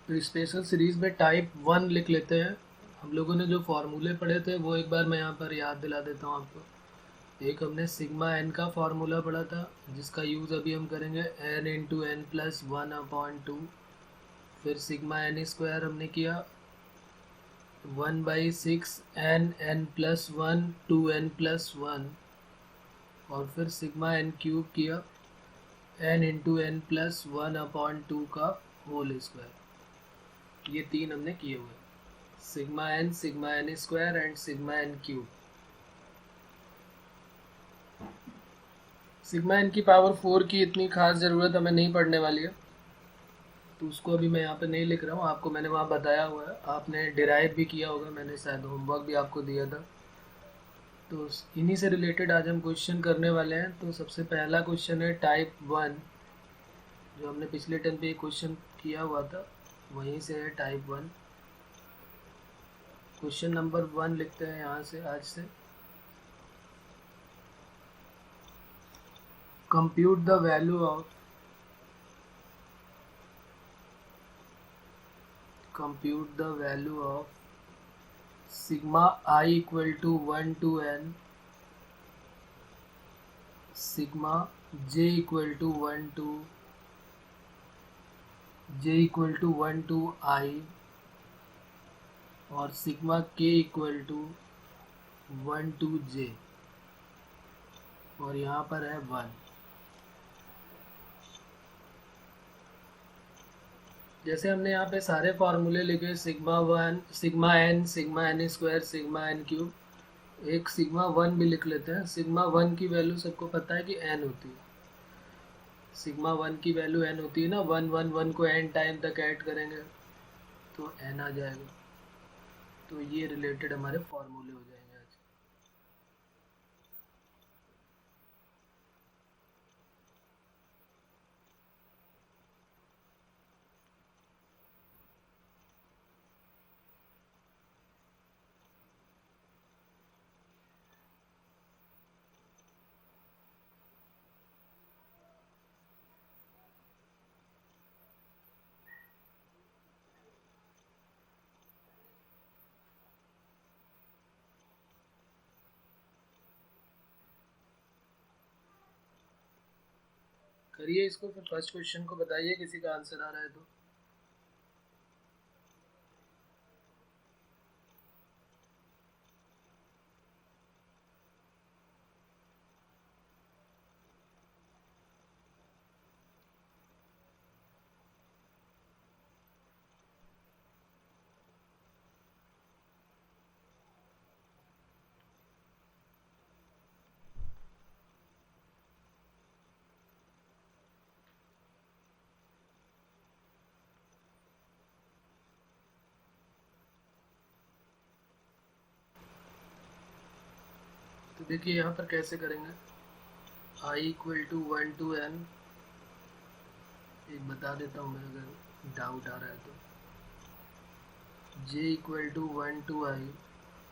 तो special series में type 1 लिख लेते हैं। हम लोगों ने जो फार्मूले पढ़े थे वो एक बार मैं यहाँ पर याद दिला देता हूँ आपको। एक हमने सिग्मा एन का फार्मूला पढ़ा था, जिसका यूज़ अभी हम करेंगे एन इंटू एन प्लस 1/2। फिर सिग्मा एन स्क्वायर हमने किया 1/6 N N plus 1 2n plus 1। और फिर सिग्मा एन क्यूब किया एन इंटू एन प्लस 1/2 का होल स्क्वायर। ये तीन हमने किए हुए, sigma n square and sigma n cube. Sigma n की पावर 4 की इतनी खास ज़रूरत हमें नहीं पड़ने वाली है, तो उसको अभी मैं यहाँ पे नहीं लिख रहा हूँ। आपको मैंने वहाँ बताया हुआ है, आपने डिराइव भी किया होगा, मैंने शायद होमवर्क भी आपको दिया था। तो इन्हीं से रिलेटेड आज हम क्वेश्चन करने वाले हैं। तो सबसे पहला क्वेश्चन है टाइप 1, जो हमने पिछले टर्म पे क्वेश्चन किया हुआ था, वहीं से है टाइप 1। क्वेश्चन नंबर 1 लिखते हैं यहाँ से आज से। Compute the value of sigma i equal to 1 to n, sigma j equal to 1 to i, और sigma k equal to 1 to j, और यहाँ पर है 1। जैसे हमने यहाँ पे सारे फार्मूले लिखे, sigma 1 sigma n square sigma n cube, एक सिग्मा 1 भी लिख लेते हैं। सिग्मा 1 की वैल्यू सबको पता है कि n होती है। सिग्मा 1 की वैल्यू n होती है ना, 1 को n टाइम तक ऐड करेंगे तो n आ जाएगा। तो ये रिलेटेड हमारे फार्मूले हो जाएंगे आज। करिए इसको, फिर फर्स्ट क्वेश्चन को बताइए किसी का आंसर आ रहा है तो। तो देखिए यहाँ पर कैसे करेंगे। आई इक्वल टू 1 to n, एक बता देता हूँ मैं अगर डाउट आ रहा है तो। j equal to 1 to i,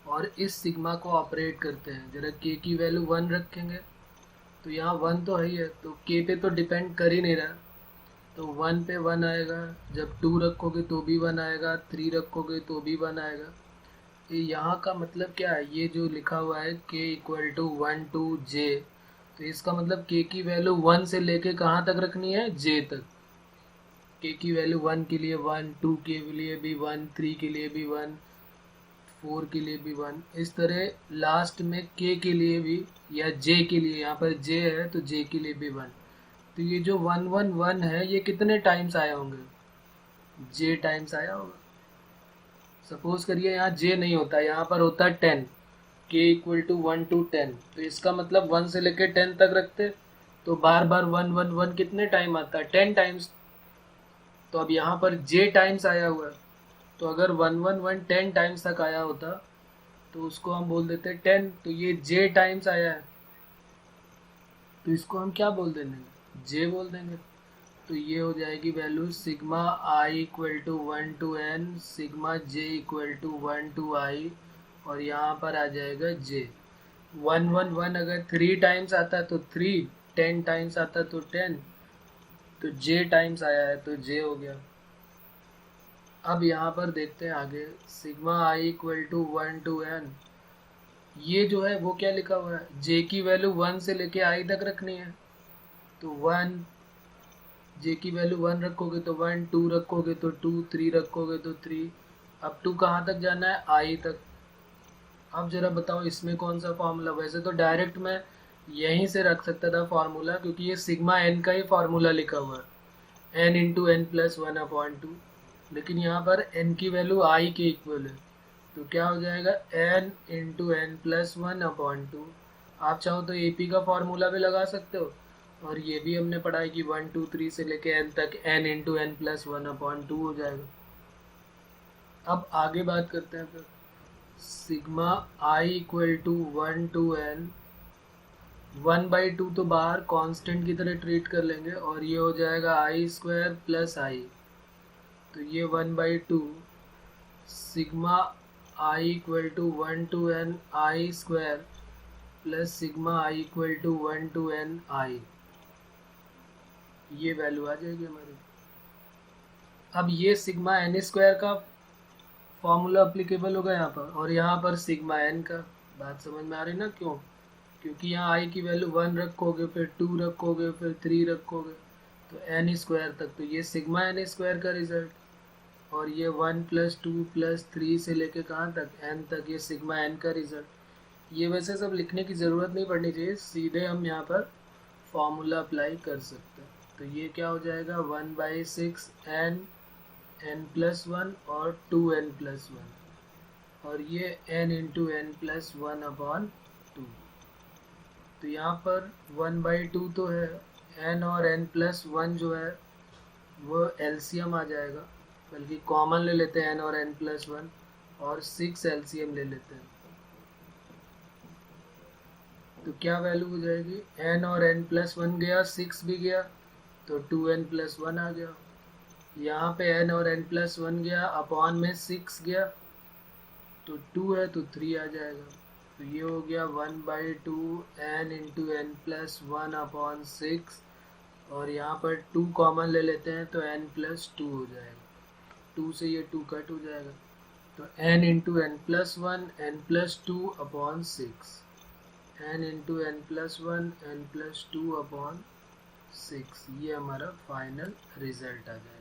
और इस सिग्मा को ऑपरेट करते हैं। जरा k की वैल्यू 1 रखेंगे तो यहाँ 1 तो है ही है, तो k पे तो डिपेंड कर ही नहीं रहा, तो 1 पे 1 आएगा। जब 2 रखोगे तो भी 1 आएगा, 3 रखोगे तो भी 1 आएगा। ये यहाँ का मतलब क्या है, ये जो लिखा हुआ है k equal to 1 to j, तो इसका मतलब k की वैल्यू 1 से लेके कहाँ तक रखनी है, j तक। k की वैल्यू 1 के लिए 1, 2 के लिए भी 1, 3 के लिए भी 1, 4 के लिए भी 1, इस तरह लास्ट में k के लिए भी, या j के लिए, यहाँ पर j है तो j के लिए भी 1। तो ये जो 1 1 1 है, ये कितने टाइम्स आया होंगे, j टाइम्स आया होगा। सपोज करिए यहाँ j नहीं होता, यहाँ पर होता है 10, k इक्वल टू 1 to 10, तो इसका मतलब 1 से लेकर 10 तक रखते, तो बार बार 1 1 1 कितने टाइम आता है, 10 टाइम्स। तो अब यहाँ पर j टाइम्स आया हुआ है, तो अगर 1 1 1 10 टाइम्स तक आया होता तो उसको हम बोल देते 10। तो ये j टाइम्स आया है, तो इसको हम क्या बोल देंगे, j बोल देंगे। तो ये हो जाएगी value sigma i equal to 1 to n, sigma j equal to 1 to i, और यहाँ पर आ जाएगा j। 1 1 1 अगर 3 टाइम्स आता तो 3, 10 टाइम्स आता तो 10, तो j टाइम्स आया है तो j हो गया। अब यहाँ पर देखते हैं आगे, sigma i equal to 1 to n, ये जो है वो क्या लिखा हुआ है, जे की वैल्यू 1 से लेके आई तक रखनी है। तो 1, जे की वैल्यू 1 रखोगे तो 1, 2 रखोगे तो 2, 3 रखोगे तो 3, अब 2 कहाँ तक जाना है, आई तक। अब जरा बताओ इसमें कौन सा फार्मूला, वैसे तो डायरेक्ट मैं यहीं से रख सकता था फार्मूला, क्योंकि ये सिग्मा एन का ही फार्मूला लिखा हुआ है, एन इंटू एन प्लस 1/2, लेकिन यहाँ पर एन की वैल्यू आई के इक्वल है, तो क्या हो जाएगा, एन इंटू एन प्लस 1/2। आप चाहो तो एपी का फार्मूला भी लगा सकते हो, और ये भी हमने पढ़ा है कि 1 2 3 से लेके एन तक एन इंटू एन प्लस 1/2 हो जाएगा। अब आगे बात करते हैं फिर, sigma i equal to 1 to n, 1/2 तो बाहर कांस्टेंट की तरह ट्रीट कर लेंगे, और ये हो जाएगा आई स्क्वायर प्लस आई, तो ये 1/2 sigma i equal to 1 to n i square plus sigma i equal to 1 to n i, ये वैल्यू आ जाएगी हमारी। अब ये सिग्मा एन स्क्वायर का फॉर्मूला अप्लीकेबल होगा यहाँ पर, और यहाँ पर सिग्मा एन का। बात समझ में आ रही ना, क्यों, क्योंकि यहाँ आई की वैल्यू 1 रखोगे, फिर 2 रखोगे, फिर 3 रखोगे, तो एन स्क्वायर तक, तो ये सिग्मा एन स्क्वायर का रिजल्ट, और ये 1 + 2 + 3 से लेके कहाँ तक, एन तक, ये सिग्मा एन का रिजल्ट। ये वैसे सब लिखने की ज़रूरत नहीं पड़नी चाहिए, सीधे हम यहाँ पर फॉर्मूला अप्लाई कर सकते हैं। तो ये क्या हो जाएगा, 1/6 n+1 और 2n+1, और ये n इंटू n+1/2। तो यहाँ पर 1/2 तो है, n और n+1 जो है वो एलसीएम आ जाएगा, बल्कि कॉमन ले लेते हैं n और n+1, और 6 एलसीएम ले लेते हैं, तो क्या वैल्यू हो जाएगी, n और n+1 गया, 6 भी गया, तो 2n+1 आ गया। यहाँ पे n और n+1 गया, अपॉन में 6 गया, तो 2 है तो 3 आ जाएगा, तो ये हो गया 1/2 n इंटू n+1/6, और यहाँ पर 2 कॉमन ले लेते हैं तो n+2 हो जाएगा, 2 से ये 2 कट हो जाएगा, तो n into n+1 n+2/6, n into n+1 n+2/6, ये हमारा फाइनल रिजल्ट आ जाएगा।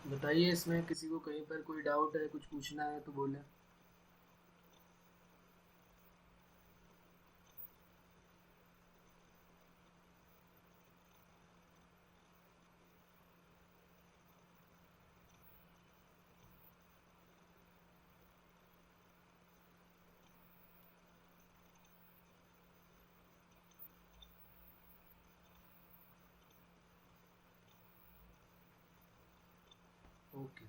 बताइए इसमें किसी को कहीं पर कोई डाउट है, कुछ पूछना है तो बोलें। ओके,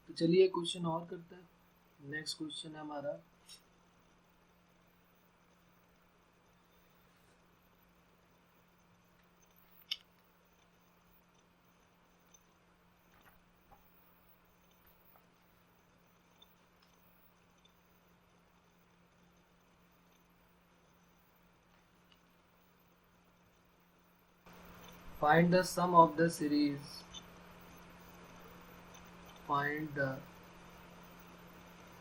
तो चलिए क्वेश्चन और करते हैं। नेक्स्ट क्वेश्चन है हमारा, find the sum of the series, find the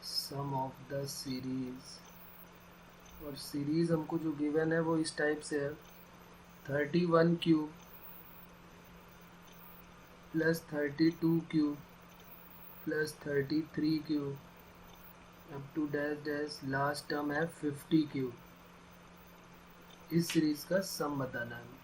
sum of the series, और सीरीज हमको जो गिवन है वो इस टाइप से है, 31 cube plus 32 cube plus 33 cube up to dash dash, last term है 50 क्यूब। इस सीरीज का सम बताना है।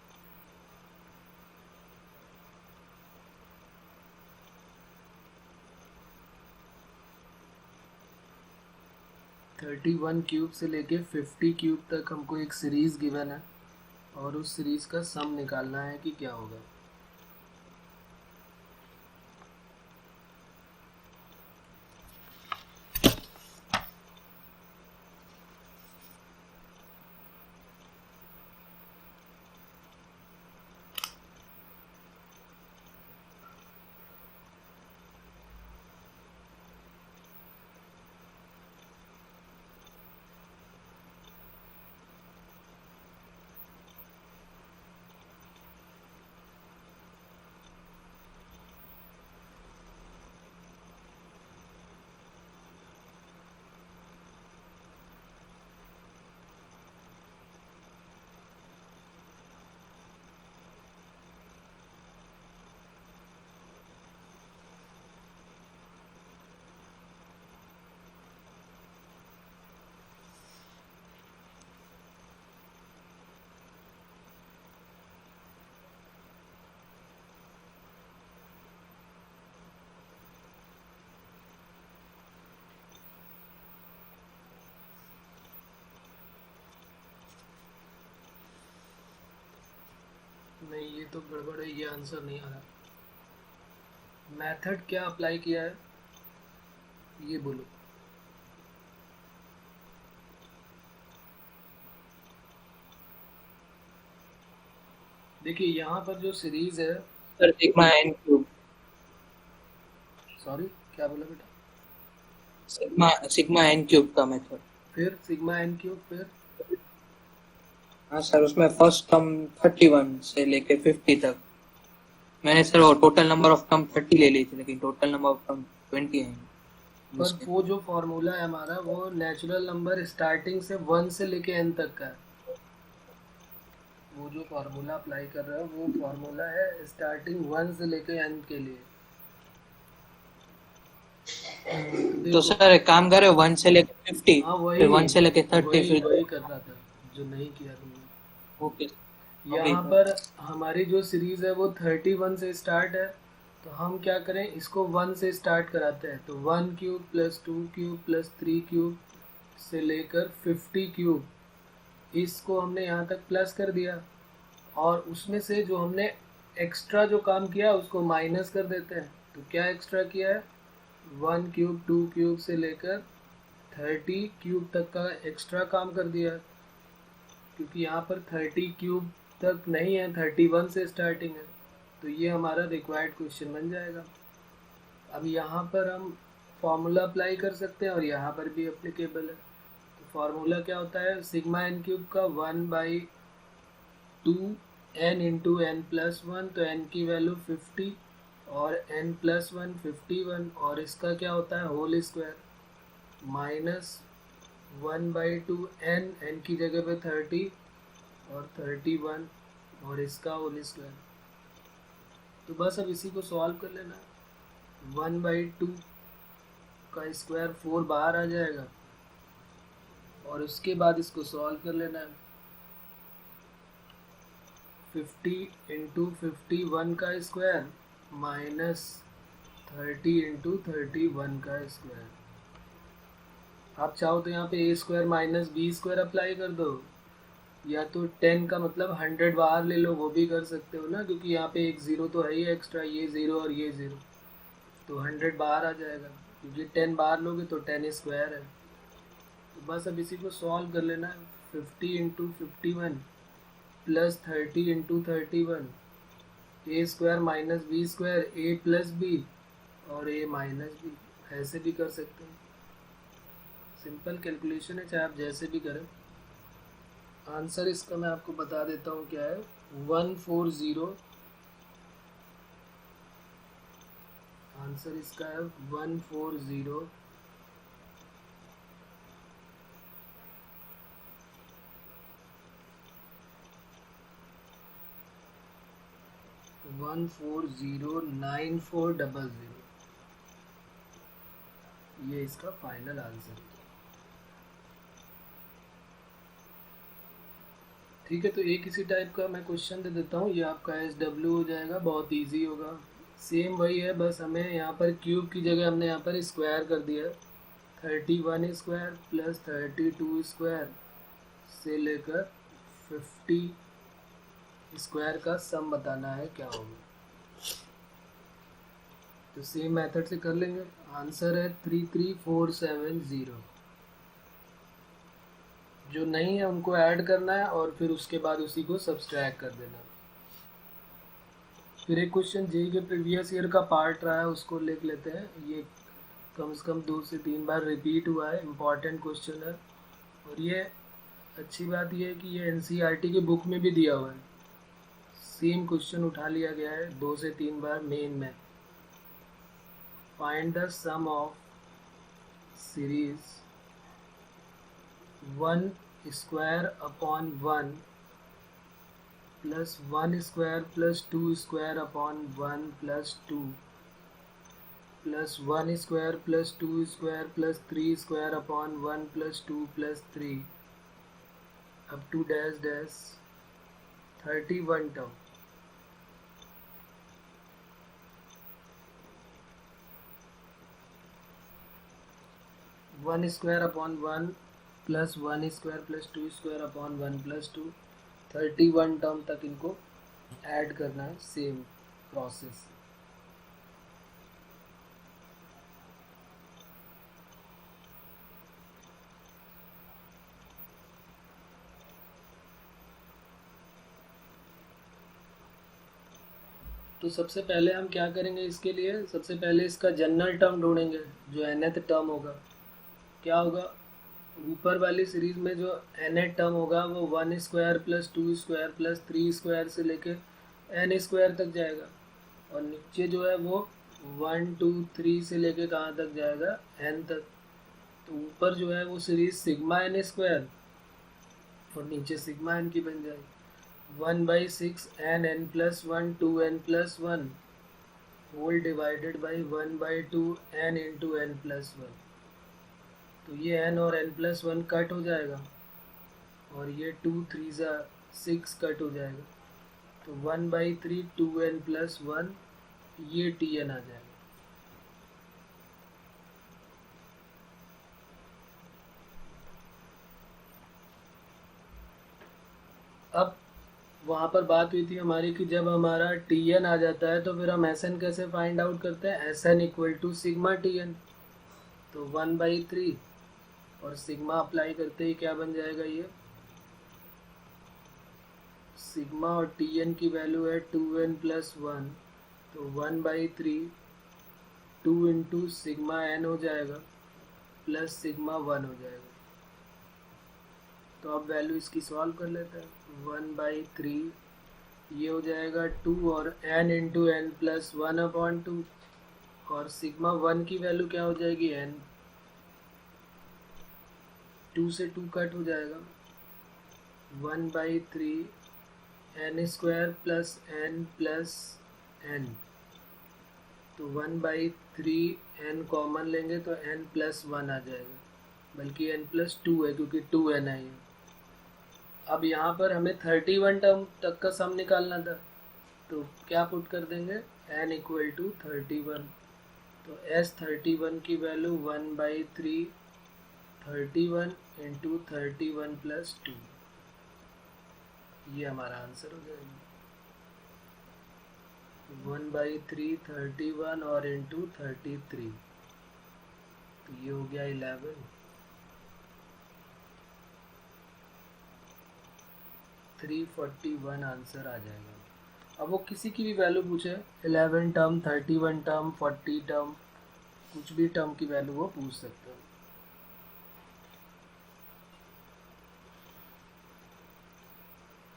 31 क्यूब से लेके 50 क्यूब तक हमको एक सीरीज गिवन है, और उस सीरीज का सम निकालना है कि क्या होगा। नहीं, ये तो गड़बड़ है, ये आंसर नहीं आ रहा। मेथड क्या अप्लाई किया है ये बोलो। देखिए यहाँ पर जो सीरीज है, sir sigma n cube, sorry क्या बोला बेटा? सिग्मा सिग्मा एन क्यूब का मेथड। फिर सिग्मा एन क्यूब, फिर हाँ सर, उसमें फर्स्ट टर्म 31 से लेके 50 तक। मैंने सर वो टोटल नंबर ऑफ टर्म 30 ले ली थी, लेकिन टोटल नंबर ऑफ टर्म 20 है पर उसके। वो जो फॉर्मूला है हमारा, वो नेचुरल नंबर स्टार्टिंग से 1 से लेके एन तक का है। वो जो फार्मूला अप्लाई कर रहा है वो फार्मूला है स्टार्टिंग 1 से लेके एन के लिए। तो देखो, सर एक काम करे, 1 से लेके 50, हाँ फिर वही 1 से लेके 30, वही फिर वही कर रहा था जो नहीं किया तुमने। ओके। यहाँ पर हमारी जो सीरीज है वो 31 से स्टार्ट है, तो हम क्या करें, इसको 1 से स्टार्ट कराते हैं। तो 1 cube plus 2 cube plus 3 cube से लेकर 50 क्यूब, इसको हमने यहाँ तक प्लस कर दिया, और उसमें से जो हमने एक्स्ट्रा जो काम किया उसको माइनस कर देते हैं। तो क्या एक्स्ट्रा किया है, 1 क्यूब 2 क्यूब से लेकर 30 क्यूब तक का एक्स्ट्रा काम कर दिया, क्योंकि यहाँ पर 30 क्यूब तक नहीं है, 31 से स्टार्टिंग है। तो ये हमारा रिक्वायर्ड क्वेश्चन बन जाएगा। अब यहाँ पर हम फॉर्मूला अप्लाई कर सकते हैं और यहाँ पर भी अप्लीकेबल है। तो फार्मूला क्या होता है, सिग्मा एन क्यूब का 1/2 n इंटू एन प्लस 1, तो n की वैल्यू 50 और n प्लस 1 51, और इसका क्या होता है होल स्क्वायर, माइनस 1/2 n की जगह पे 30 और 31 और इसका होल स्क्वायर। तो बस अब इसी को सॉल्व कर लेना। 1/2 का स्क्वायर 4 बाहर आ जाएगा, और उसके बाद इसको सॉल्व कर लेना है। 50 इंटू 51 का स्क्वायर माइनस 30 इंटू 31 का स्क्वायर। आप चाहो तो यहाँ पे a square minus b square apply कर दो, या तो 10 का मतलब 100 बाहर ले लो, वो भी कर सकते हो ना, क्योंकि यहाँ पे एक ज़ीरो तो है ही एक्स्ट्रा, ये ज़ीरो और ये ज़ीरो, तो 100 बाहर आ जाएगा, क्योंकि 10 बाहर लोगे तो 10 स्क्वायर है। तो बस अब इसी को सॉल्व कर लेना है। 50 इंटू 51 प्लस 30 इंटू 31, ए स्क्वायर माइनस बी स्क्वायर, ए प्लस बी और ए माइनस बी, ऐसे भी कर सकते हैं। सिंपल कैलकुलेशन है, चाहे आप जैसे भी करें। आंसर इसका मैं आपको बता देता हूँ क्या है, 140। आंसर इसका है 140 1409400। ये इसका फाइनल आंसर है। ठीक है, तो एक इसी टाइप का मैं क्वेश्चन दे देता हूँ, ये आपका SW हो जाएगा, बहुत इजी होगा। सेम वही है, बस हमें यहाँ पर क्यूब की जगह हमने यहाँ पर स्क्वायर कर दिया। 31 स्क्वायर प्लस 32 स्क्वायर से लेकर 50 स्क्वायर का सम बताना है क्या होगा। तो सेम मेथड से कर लेंगे। आंसर है 33470। जो नहीं है उनको ऐड करना है और फिर उसके बाद उसी को सब्सट्रैक्ट कर देना। फिर एक क्वेश्चन जेई के प्रीवियस ईयर का पार्ट रहा है, उसको लिख लेते हैं। ये कम से कम 2 से 3 बार रिपीट हुआ है, इम्पॉर्टेंट क्वेश्चन है। और ये अच्छी बात ये है कि ये एनसीईआरटी की बुक में भी दिया हुआ है, सेम क्वेश्चन उठा लिया गया है 2 से 3 बार मेन में। Find the sum of series 1 square upon 1 plus 1 square plus 2 square upon 1 plus 2 plus 1 square plus 2 square plus 3 square upon 1 plus 2 plus 3 up to dash dash 31 term. 1 square upon 1 plus 1 square plus 2 square upon 1 plus 2, 31 term तक इनको add करना है same process. तो सबसे पहले हम क्या करेंगे, इसके लिए सबसे पहले इसका जनरल टर्म ढूंढेंगे, जो nth टर्म होगा। क्या होगा, ऊपर वाली सीरीज में जो nth टर्म होगा वो 1 square plus 2 square plus 3 square से लेके n स्क्वायर तक जाएगा, और नीचे जो है वो 1 2 3 से लेके कहाँ तक जाएगा, n तक। तो ऊपर जो है वो सीरीज सिग्मा n स्क्वायर और नीचे सिग्मा n की बन जाएगी। 1/6 n plus 1 2n plus 1 whole divided by 1/2 n into n plus 1। तो ये n और n प्लस 1 कट हो जाएगा, और ये 2 3 6 कट हो जाएगा। तो 1/3 2n प्लस 1, ये tn आ जाएगा। अब वहाँ पर बात हुई थी हमारी कि जब हमारा tn आ जाता है तो फिर हम sn कैसे फाइंड आउट करते हैं, sn equal to sigma tn। तो 1/3 और सिग्मा अप्लाई करते ही क्या बन जाएगा, ये सिग्मा और tn की वैल्यू है 2n प्लस 1। तो 1/3 2 इंटू सिग्मा n हो जाएगा प्लस सिग्मा 1 हो जाएगा। तो अब वैल्यू इसकी सॉल्व कर लेते हैं। 1/3 ये हो जाएगा 2 और n इंटू n प्लस 1/2, और सिग्मा 1 की वैल्यू क्या हो जाएगी, n। 2 से 2 कट हो जाएगा। 1/3 n square plus n plus n। तो 1/3 n कॉमन लेंगे तो n प्लस 1 आ जाएगा, बल्कि n प्लस 2 है क्योंकि 2n है ये। अब यहाँ पर हमें 31 टर्म तक का सम निकालना था, तो क्या पुट कर देंगे, n इक्वल टू 31। तो S31 की वैल्यू 1/3 31 इंटू 31 प्लस 2, ये हमारा आंसर हो जाएगा। 1/3 31 और इंटू 33, तो ये हो गया 11। 341 आंसर आ जाएगा। अब वो किसी की भी वैल्यू पूछे, 11 टर्म 31 टर्म 40 टर्म, कुछ भी टर्म की वैल्यू वो पूछ सकते हैं।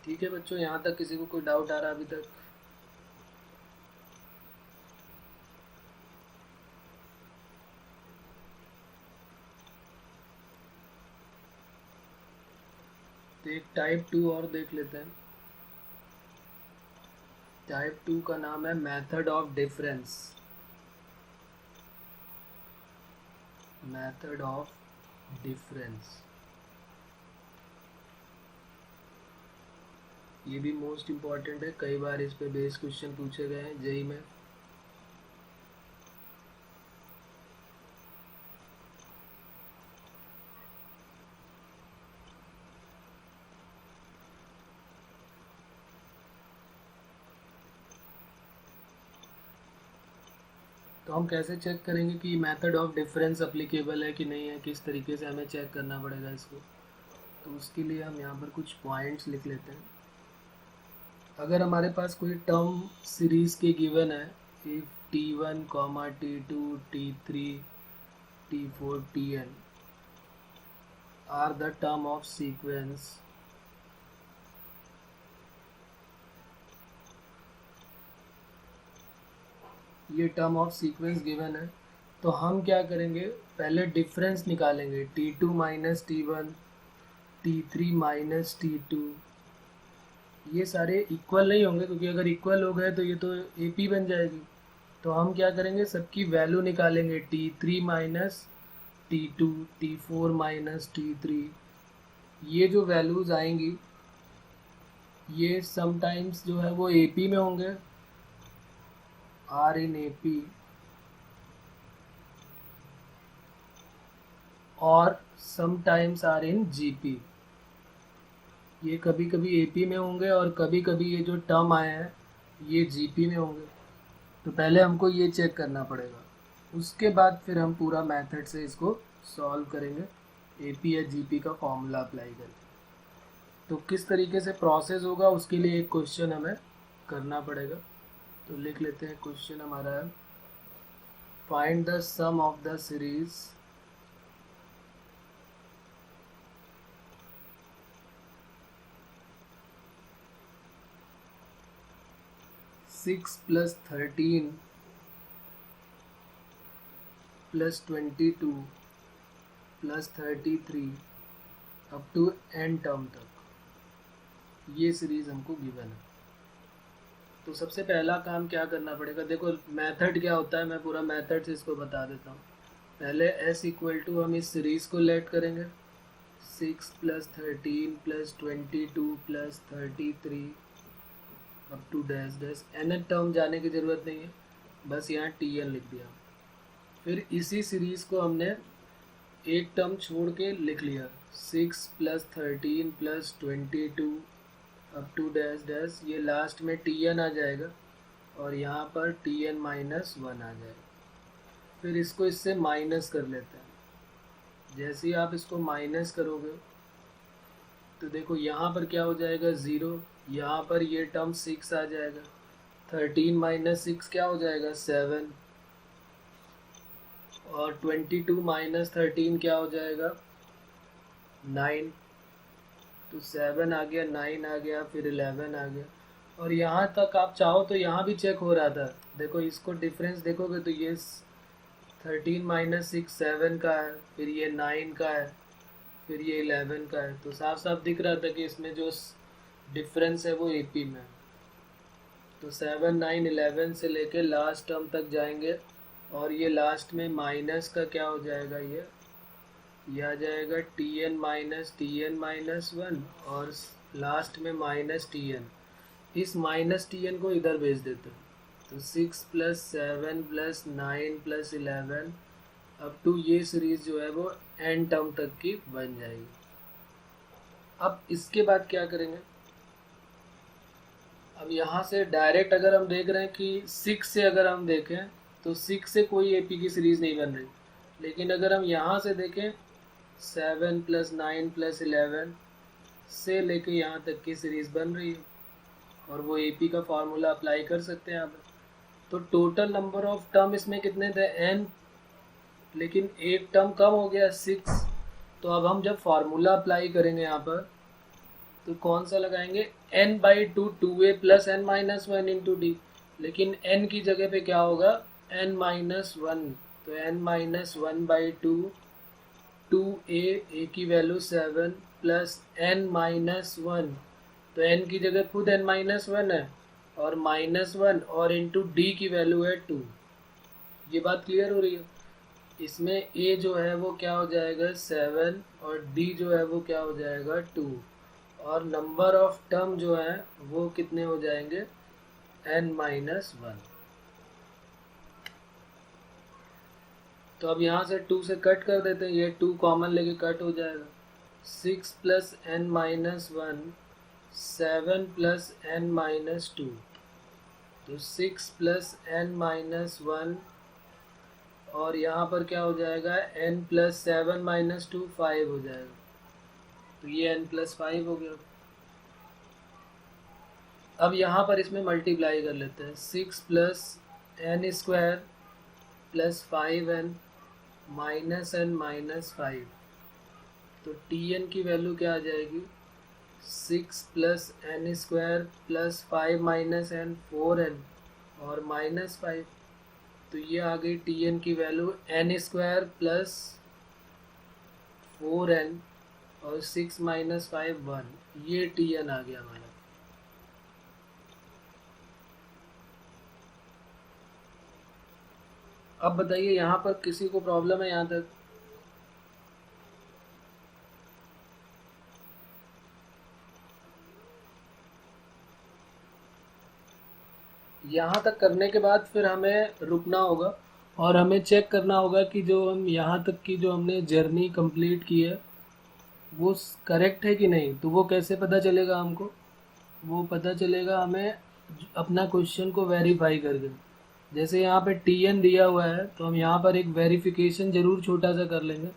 ठीक है बच्चों, यहाँ तक किसी को कोई डाउट आ रहा है अभी तक? तो एक टाइप 2 और देख लेते हैं। टाइप 2 का नाम है method of difference. Method of difference, ये भी मोस्ट इम्पॉर्टेंट है, कई बार इस पे बेस क्वेश्चन पूछे गए हैं जेई में। तो हम कैसे चेक करेंगे कि मेथड ऑफ डिफरेंस अप्लीकेबल है कि नहीं है, किस तरीके से हमें चेक करना पड़ेगा इसको? तो उसके लिए हम यहाँ पर कुछ पॉइंट्स लिख लेते हैं। अगर हमारे पास कोई टर्म सीरीज के गिवन है, if t1, t2, t3, t4, tn are the term of sequence, ये टर्म ऑफ सीक्वेंस गिवन है, तो हम क्या करेंगे, पहले डिफरेंस निकालेंगे। t2 minus t1, t3 minus t2, ये सारे इक्वल नहीं होंगे, क्योंकि अगर इक्वल हो गए तो ये तो AP बन जाएगी। तो हम क्या करेंगे, सबकी वैल्यू निकालेंगे, t3 minus t2, t4 minus t3। ये जो वैल्यूज आएंगी ये समटाइम्स जो है वो AP में होंगे, आर इन AP, और समटाइम्स आर इन GP। ये कभी कभी एपी में होंगे और कभी कभी ये जो टर्म आए हैं ये जीपी में होंगे। तो पहले हमको ये चेक करना पड़ेगा, उसके बाद फिर हम पूरा मेथड से इसको सॉल्व करेंगे एपी या जीपी का फॉर्मूला अप्लाई करके। तो किस तरीके से प्रोसेस होगा उसके लिए एक क्वेश्चन हमें करना पड़ेगा। तो लिख लेते हैं, क्वेश्चन हमारा है find the sum of the series six plus 13 plus 22 plus 33 up to n term तक। ये सीरीज हमको गिवन है। तो सबसे पहला काम क्या करना पड़ेगा, देखो मेथड क्या होता है, मैं पूरा मेथड से इसको बता देता हूँ। पहले s इक्वल टू हम इस सीरीज को लेट करेंगे 6 plus 13 plus 22 plus 33 up to dash dash. N term जाने की ज़रूरत नहीं है, बस यहाँ tn लिख दिया। फिर इसी सीरीज को हमने एक टर्म छोड़ के लिख लिया 6 plus 13 plus 22 up to dash dash. ये लास्ट में tn आ जाएगा और यहाँ पर tn माइनस 1 आ जाएगा। फिर इसको इससे माइनस कर लेते हैं। जैसे ही आप इसको माइनस करोगे तो देखो यहाँ पर क्या हो जाएगा 0, यहाँ पर ये टर्म 6 आ जाएगा। 13 माइनस 6 क्या हो जाएगा 7, और 22 माइनस 13 क्या हो जाएगा 9। तो 7 आ गया, 9 आ गया, फिर 11 आ गया। और यहाँ तक आप चाहो तो यहाँ भी चेक हो रहा था। देखो इसको डिफरेंस देखोगे तो ये 13 माइनस 6 7 का है, फिर ये 9 का है, फिर ये 11 का है। तो साफ साफ दिख रहा था कि इसमें जो डिफरेंस है वो एपी में है। तो 7 9 11 से लेके लास्ट टर्म तक जाएंगे और ये लास्ट में माइनस का क्या हो जाएगा, ये आ जाएगा tn माइनस 1 और लास्ट में माइनस tn। इस माइनस tn को इधर भेज देते हैं। तो 6 प्लस 7 प्लस 9 प्लस 11 अब टू ये सीरीज जो है वो एन टर्म तक की बन जाएगी। अब इसके बाद क्या करेंगे, अब यहाँ से डायरेक्ट अगर हम देख रहे हैं कि 6 से अगर हम देखें तो 6 से कोई एपी की सीरीज़ नहीं बन रही। लेकिन अगर हम यहाँ से देखें 7 प्लस 9 प्लस 11 से लेके यहाँ तक की सीरीज़ बन रही है और वो एपी का फार्मूला अप्लाई कर सकते हैं यहाँ पर। तो टोटल नंबर ऑफ टर्म इसमें कितने थे n, लेकिन एक टर्म कम हो गया 6। तो अब हम जब फार्मूला अप्लाई करेंगे यहाँ पर तो कौन सा लगाएंगे n/2 2a plus n minus 1 into D. लेकिन n की जगह पे क्या होगा n माइनस 1। तो n माइनस 1/2 2a, a की वैल्यू 7 प्लस n माइनस 1। तो n की जगह खुद n माइनस 1 है और माइनस 1 और इंटू डी की वैल्यू है 2। ये बात क्लियर हो रही है। इसमें a जो है वो क्या हो जाएगा 7 और d जो है वो क्या हो जाएगा 2 और नंबर ऑफ टर्म जो है वो कितने हो जाएंगे n माइनस 1। तो अब यहाँ से 2 से कट कर देते हैं, ये 2 कॉमन लेके कट हो जाएगा। 6 plus n minus 1 7 plus n minus 2। तो 6 प्लस n माइनस 1 और यहाँ पर क्या हो जाएगा n प्लस 7 माइनस 2 5 हो जाएगा। तो ये n प्लस 5 हो गया। अब यहाँ पर इसमें मल्टीप्लाई कर लेते हैं 6 plus n square plus 5n minus n minus 5। तो tn की वैल्यू क्या आ जाएगी 6 plus n square plus 5 minus n 4n और माइनस 5। तो ये आ गई tn की value n square plus 4n और 6 माइनस 5 1। ये tn आ गया हमारा। अब बताइए यहाँ पर किसी को प्रॉब्लम है यहाँ तक? यहाँ तक करने के बाद फिर हमें रुकना होगा और हमें चेक करना होगा कि जो हम यहाँ तक की जो हमने जर्नी कंप्लीट की है वो करेक्ट है कि नहीं। तो वो कैसे पता चलेगा हमको, वो पता चलेगा हमें अपना क्वेश्चन को वेरीफाई करके। जैसे यहाँ पे टी एन दिया हुआ है तो हम यहाँ पर एक वेरिफिकेशन ज़रूर छोटा सा कर लेंगे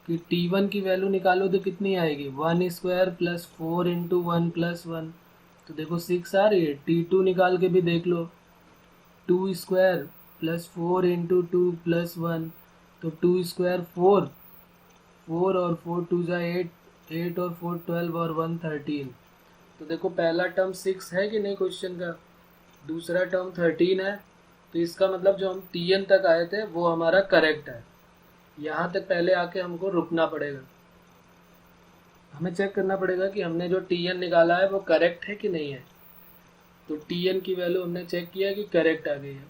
कि टी वन की वैल्यू निकालो तो कितनी आएगी, 1² प्लस 4 इंटू 1+1। तो देखो 6 आ रही है। टी टू निकाल के भी देख लो, 2² प्लस 4 इंटू 2+1, तो 2² 4, 4 और 4 2 जा 8, 8 और 4 12 और 1 13। तो देखो पहला टर्म 6 है कि नहीं क्वेश्चन का, दूसरा टर्म 13 है। तो इसका मतलब जो हम टी एन तक आए थे वो हमारा करेक्ट है। यहाँ तक पहले आके हमको रुकना पड़ेगा, हमें चेक करना पड़ेगा कि हमने जो टी एन निकाला है वो करेक्ट है कि नहीं है। तो टी एन की वैल्यू हमने चेक किया कि करेक्ट आ गई है।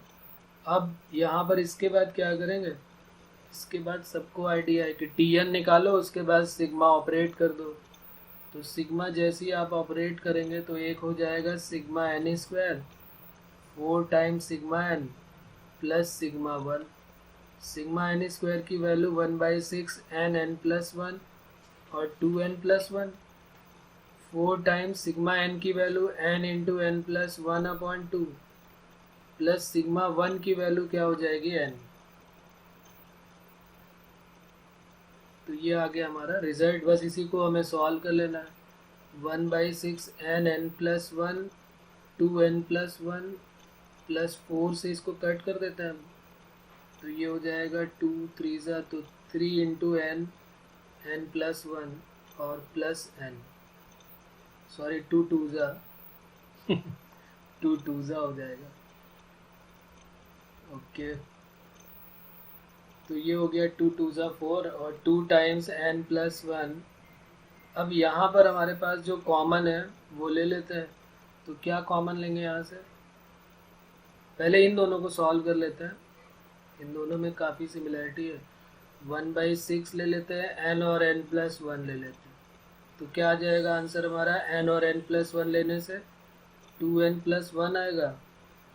अब यहाँ पर इसके बाद क्या करेंगे, इसके बाद सबको आइडिया है कि टी एन निकालो, उसके बाद सिग्मा ऑपरेट कर दो। तो सिग्मा जैसे ही आप ऑपरेट करेंगे तो एक हो जाएगा sigma n², 4 times sigma n plus sigma 1। Sigma n² की वैल्यू 1/6 n+1 और 2n+1। 4 टाइम्स सिग्मा n की value n into n+1/2 plus sigma 1 की वैल्यू क्या हो जाएगी n। तो ये आ गया हमारा रिजल्ट। बस इसी को हमें सॉल्व कर लेना है। 1/6 n+1 2n+1 प्लस 4 से इसको कट कर देते हैं हम। तो ये हो जाएगा 2 3 ज़ा तो 3 इंटू n+1 और प्लस n, सॉरी 2 2 ज़ा 2 2 ज़ा हो जाएगा। ओके, तो ये हो गया 2 2 ज़ा 4 और 2 टाइम्स n+1। अब यहाँ पर हमारे पास जो कॉमन है वो ले लेते हैं। तो क्या कॉमन लेंगे यहाँ से, पहले इन दोनों को सॉल्व कर लेते हैं। इन दोनों में काफ़ी सिमिलरिटी है। 1/6 ले लेते हैं, n और n+1 ले लेते हैं। तो क्या आ जाएगा आंसर हमारा, n और n+1 लेने से 2n+1 आएगा।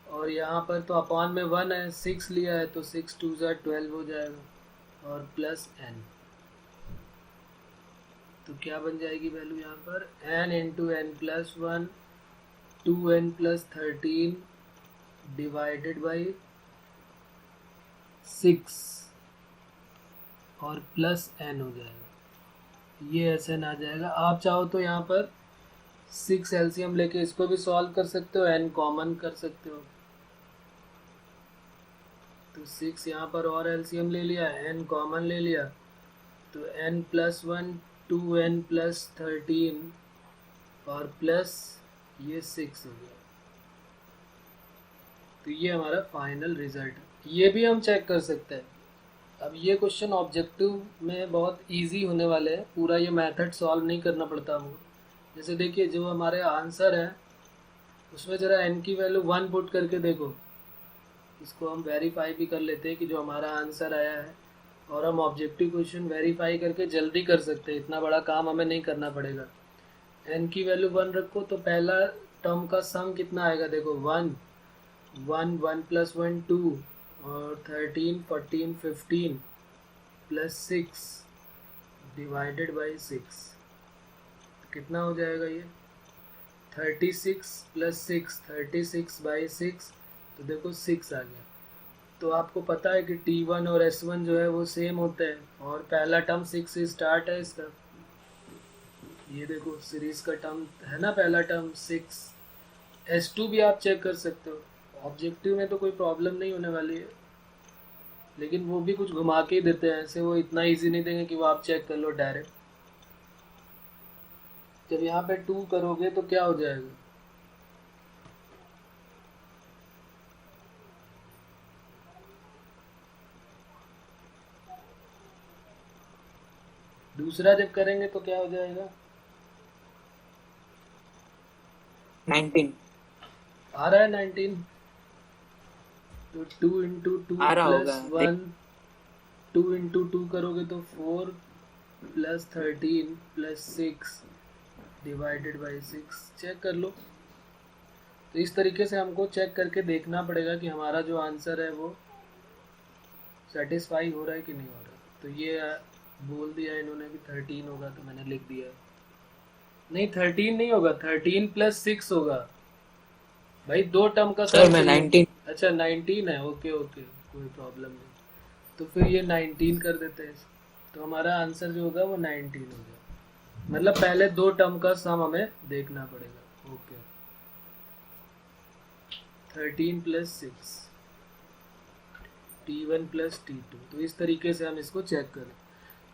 और यहाँ पर तो अपॉन में 1 है, 6 लिया है तो 6 2 ज़ा 12 हो जाएगा और प्लस n। तो क्या बन जाएगी वैल्यू यहाँ पर, n into n+1 2n+13 divided by 6 और प्लस n हो जाएगा। ये SN आ जाएगा। आप चाहो तो यहाँ पर 6 एलसीएम लेके इसको भी सॉल्व कर सकते हो, n कॉमन कर सकते हो। तो 6 यहाँ पर और एलसीएम ले लिया, n कॉमन ले लिया, तो n+1 2n+13 और प्लस ये 6 हो गया। तो ये हमारा फाइनल रिजल्ट है। ये भी हम चेक कर सकते हैं। अब ये क्वेश्चन ऑब्जेक्टिव में बहुत इजी होने वाले हैं, पूरा ये मेथड सॉल्व नहीं करना पड़ता हमको। जैसे देखिए जो हमारे आंसर है उसमें ज़रा n की वैल्यू 1 पुट करके देखो। इसको हम वेरीफाई भी कर लेते हैं कि जो हमारा आंसर आया है, और हम ऑब्जेक्टिव क्वेश्चन वेरीफाई करके जल्दी कर सकते हैं, इतना बड़ा काम हमें नहीं करना पड़ेगा। n की वैल्यू 1 रखो तो पहला टर्म का सम कितना आएगा, देखो 1 1 1 + 1 2 और 13 14 15 प्लस 6 डिवाइडेड बाई 6 कितना हो जाएगा ये 36 + 6 36/6। तो देखो 6 आ गया। तो आपको पता है कि T1 और S1 जो है वो सेम होते हैं और पहला टर्म 6 से स्टार्ट है इसका। ये देखो सीरीज का टर्म है ना, पहला टर्म 6। S2 भी आप चेक कर सकते हो, ऑब्जेक्टिव में तो कोई प्रॉब्लम नहीं होने वाली है, लेकिन वो भी कुछ घुमा के ही देते हैं, ऐसे वो इतना इजी नहीं देंगे कि वो आप चेक कर लो डायरेक्ट। जब यहाँ पे 2 करोगे तो क्या हो जाएगा, दूसरा जब करेंगे तो क्या हो जाएगा 19 आ रहा है 19। तो 2 इंटू 2 आ रहा प्लस होगा 1, 2 इंटू 2 करोगे तो 4 plus 13 plus 6 divided by 6। Check कर लो। तो इस तरीके से हमको चेक करके देखना पड़ेगा कि हमारा जो आंसर है वो सेटिस्फाई हो रहा है कि नहीं हो रहा है। तो ये बोल दिया इन्होंने कि 13 होगा तो मैंने लिख दिया। नहीं 13 नहीं होगा, 13 प्लस 6 होगा भाई, दो टर्म का सर सम मैं चाहिए। 19। अच्छा 19 है, ओके ओके, कोई प्रॉब्लम नहीं। तो फिर ये 19 कर देते हैं, तो हमारा आंसर जो होगा वो 19 होगा। मतलब पहले दो टर्म का सम हमें देखना पड़ेगा। Okay 13 plus 6 T1 plus T2, तो इस तरीके से हम इसको चेक करें।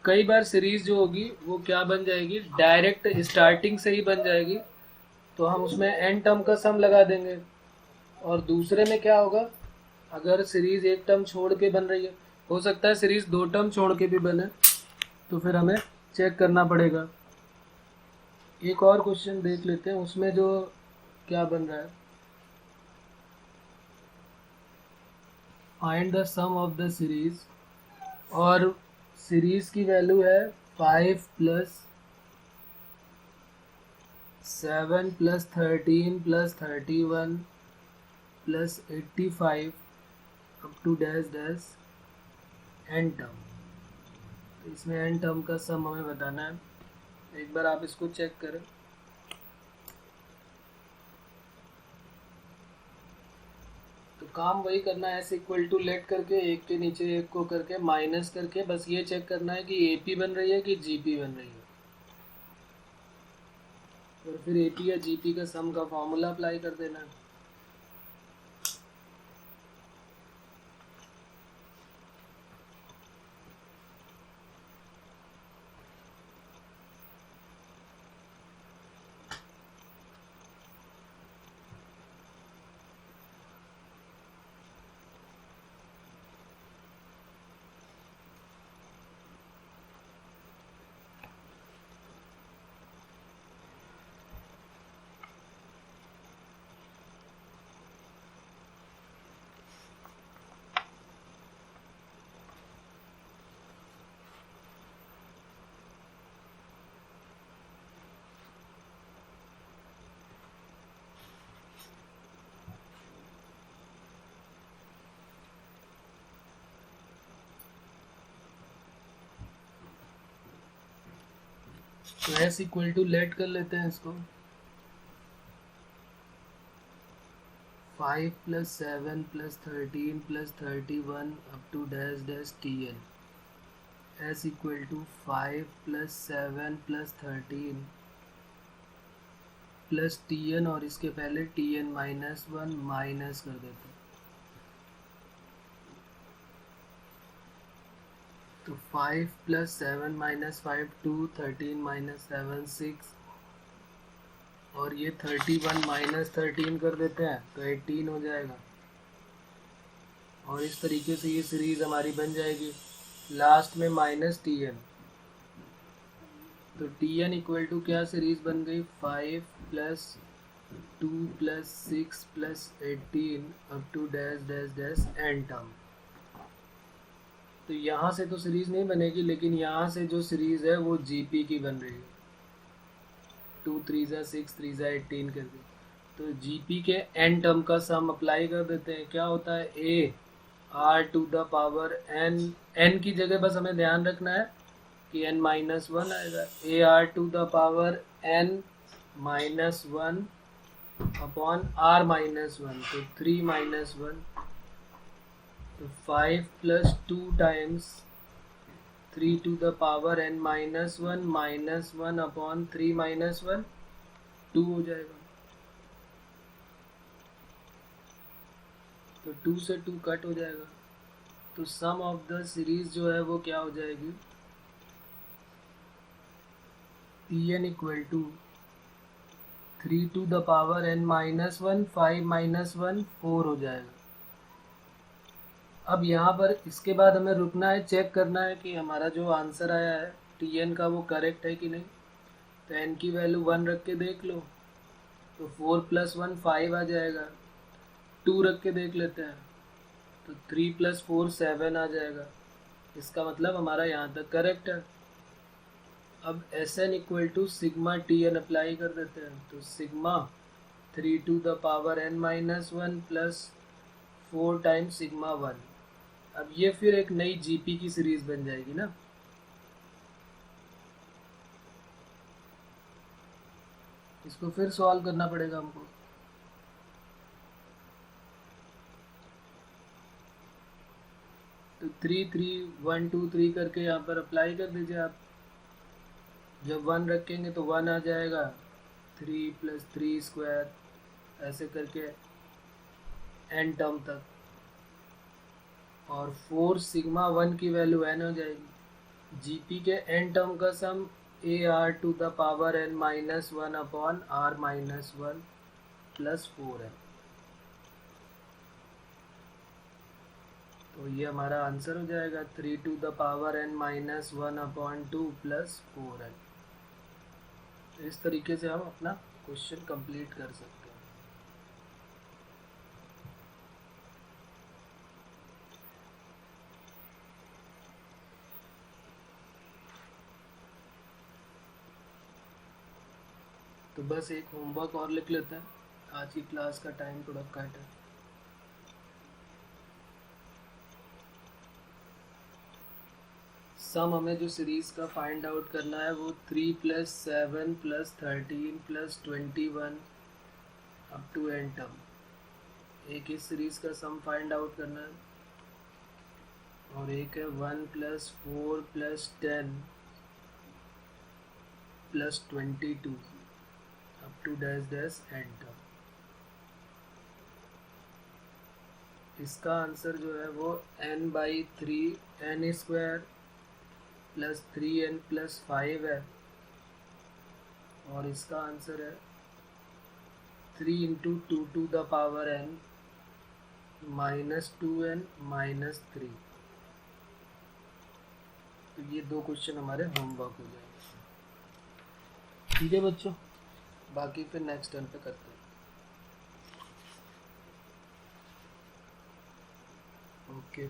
कई बार सीरीज जो होगी वो क्या बन जाएगी, डायरेक्ट स्टार्टिंग से ही बन जाएगी, तो हम उसमें एन टर्म का सम लगा देंगे। और दूसरे में क्या होगा, अगर सीरीज एक टर्म छोड़ के बन रही है, हो सकता है सीरीज दो टर्म छोड़ के भी बने, तो फिर हमें चेक करना पड़ेगा। एक और क्वेश्चन देख लेते हैं, उसमें जो क्या बन रहा है, find the sum of the series, और सीरीज की वैल्यू है 5 plus 7 plus 13 plus 31 plus 85 up to dash dash N term. तो इसमें एन टर्म का सम हमें बताना है। एक बार आप इसको चेक करें। तो काम वही करना है, एस इक्वल टू लेट करके एक के नीचे एक को करके माइनस करके, बस ये चेक करना है कि एपी बन रही है कि जीपी बन रही है, और फिर एपी या जीपी का सम का फॉर्मूला अप्लाई कर देना है। तो एस इक्वल टू लेट कर लेते हैं इसको, 5 plus 7 plus 13 plus 31 up to dash dash t n. S equal to 5 plus 7 plus 13 plus t n, और इसके पहले टी एन माइनस 1 माइनस कर देते हैं। तो 5 प्लस 7 माइनस 5 2, 13 माइनस 7 6, और ये 31 माइनस 13 कर देते हैं तो 18 हो जाएगा। और इस तरीके से ये सीरीज हमारी बन जाएगी। लास्ट में माइनस टी एन, तो टी एन इक्वल टू क्या सीरीज बन गई, 5 plus 2 plus 6 plus 18 up to dash dash dash N term. तो यहाँ से तो सीरीज नहीं बनेगी, लेकिन यहाँ से जो सीरीज है वो जीपी की बन रही है। 2 3 6 3 18 कर दी, तो जीपी के एन टर्म का सम अप्लाई कर देते हैं। क्या होता है, A R to the power N, N की जगह बस हमें ध्यान रखना है कि एन माइनस 1 आएगा। A R to the power N minus 1 upon R minus 1, तो 3 माइनस 1, तो 5 plus 2 times 3 to the power n minus 1 upon 3 minus 1, 2 हो जाएगा। तो 2 से 2 कट हो जाएगा, तो सम ऑफ द सीरीज जो है वो क्या हो जाएगी, P N equal to 3 to the power n minus 1 5 minus 1 4 हो जाएगा। अब यहाँ पर इसके बाद हमें रुकना है, चेक करना है कि हमारा जो आंसर आया है टी एन का वो करेक्ट है कि नहीं। तो एन की वैल्यू 1 रख के देख लो, तो 4 प्लस 1 5 आ जाएगा। 2 रख के देख लेते हैं, तो 3 प्लस 4 7 आ जाएगा। इसका मतलब हमारा यहाँ तक करेक्ट है। अब S N equal to sigma T N apply कर देते हैं, तो sigma 3 to the power n minus 1 plus 4 times sigma 1। अब ये फिर एक नई जीपी की सीरीज बन जाएगी ना। इसको फिर सॉल्व करना पड़ेगा हमको। तो 3 3 1 2 3 करके यहाँ पर अप्लाई कर दीजिए आप। जब 1 रखेंगे तो 1 आ जाएगा, 3 + 3 स्क्वायर ऐसे करके n टर्म तक, और 4 सिग्मा 1 की वैल्यू n हो जाएगी। जीपी के n टर्म का सम AR⁴ -1/r-1 + 4 है। तो ये हमारा आंसर हो जाएगा 3⁴ -1/2 + 4 है। इस तरीके से हम अपना क्वेश्चन कंप्लीट कर सकते हैं। तो बस एक होमवर्क और लिख लेते हैं, आज की क्लास का टाइम थोड़ा कट है। सम हमें जो सीरीज का फाइंड आउट करना है वो 3 + 7 + 13 + 21 अप टू n टर्म, एक इस सीरीज का सम फाइंड आउट करना है, और एक है 1 + 4 + 10 + 22 up to dash dash n term. इसका आंसर जो है वो n/3 n² + 3n + 5 है, और इसका आंसर है 3 × 2⁴ n -2n - 3। तो ये 2 क्वेश्चन हमारे होमवर्क हो जाएंगे। ठीक है बच्चों, बाकी फिर नेक्स्ट टर्न पे करते हैं। ओके।